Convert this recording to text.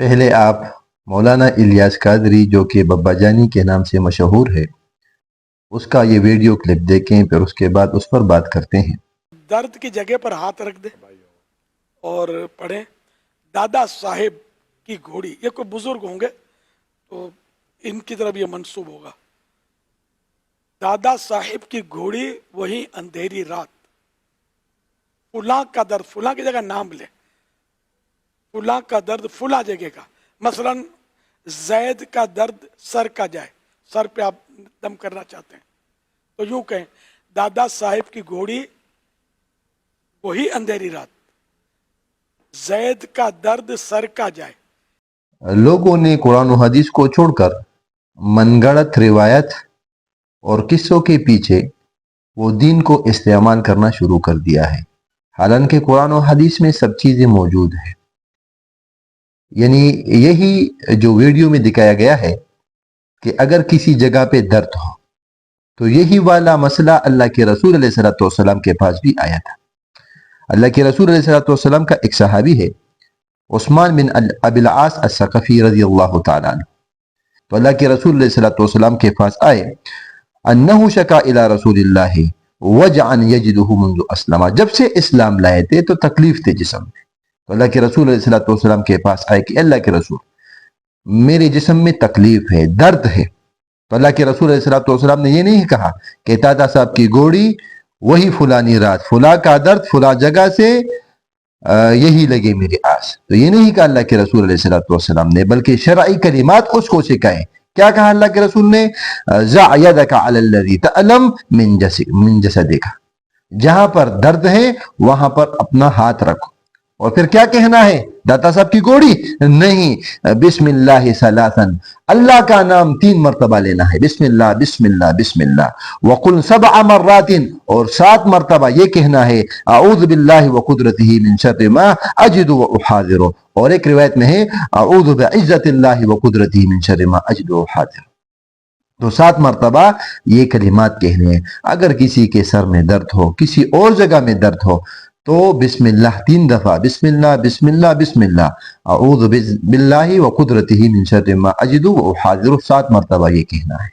پہلے آپ مولانا الیاس قادری جو کہ بابا جانی کے نام سے مشہور ہے اس کا یہ ویڈیو کلپ دیکھیں، پھر اس کے بعد اس پر بات کرتے ہیں۔ درد کی جگہ پر ہاتھ رکھ دے اور پڑھیں دادا صاحب کی گھوڑی۔ یہ کوئی بزرگ ہوں گے تو ان کی طرف یہ منسوب ہوگا۔ دادا صاحب کی گھوڑی وہی اندھیری رات، فلاں کا درد، فلاں کی جگہ نام لے، فلاں کا درد فلاں جگہ کا، مثلا زید کا درد سر کا جائے، سر پہ آپ دم کرنا چاہتے ہیں تو یوں کہیں دادا صاحب کی گھوڑی وہی اندھیری رات، زید کا درد سر کا جائے۔ لوگوں نے قرآن و حدیث کو چھوڑ کر من گڑت روایت اور قصوں کے پیچھے وہ دین کو استعمال کرنا شروع کر دیا ہے، حالانکہ قرآن و حدیث میں سب چیزیں موجود ہیں۔ یعنی یہی جو ویڈیو میں دکھایا گیا ہے کہ اگر کسی جگہ پہ درد ہو تو یہی والا مسئلہ اللہ کے رسول علیہ السلام کے پاس بھی آیا تھا۔ اللہ کے رسول علیہ السلام کا ایک صحابی ہے عثمان بن ابی العاص الثقفی رضی اللہ تعالیٰ عنہ، تو اللہ کے رسول علیہ السلام کے پاس آئے انہو شکا الی رسول اللہ وجعن یجدہ منذ اسلم، جب سے اسلام لائے تھے تو تکلیف تھے جسم میں، تو اللہ کے رسول علیہ السلام کے پاس آئے کہ اللہ کے رسول میرے جسم میں تکلیف ہے، درد ہے۔ تو اللہ کے رسول علیہ السلام نے یہ نہیں کہا کہ دادا صاحب کی گھوڑی وہی فلانی رات، فلاں کا درد فلاں جگہ سے یہی لگے میرے آس، تو یہ نہیں کہا اللہ کے رسول علیہ السلام نے، بلکہ شرعی کلمات اس کو سکھائے۔ کیا کہا اللہ کے رسول نے؟ ضع یدک علی الذی تألم من جسدک، جہاں پر درد ہے وہاں پر اپنا ہاتھ رکھو، اور پھر کیا کہنا ہے؟ داتا صاحب کی گھوڑی نہیں، بسم اللہ ثلاثا، اللہ کا نام 3 مرتبہ لینا ہے، بسم اللہ بسم اللہ بسم اللہ، وقل 7 مرات، اور 7 مرتبہ یہ کہنا ہے اعوذ باللہ وقدرتہ من شر ما اجد واحاذر، اور ایک روایت میں ہے اعوذ بعزت اللہ وقدرتہ من شر ما اجد واحاذر۔ تو 7 مرتبہ یہ کلمات کہنے ہیں۔ اگر کسی کے سر میں درد ہو، کسی اور جگہ میں درد ہو، تو بسم اللہ 3 دفعہ، بسم اللہ بسم اللہ بسم اللہ، اعوذ باللہ وقدرتہ من شر ما اجد واحاذر، 7 مرتبہ یہ کہنا ہے۔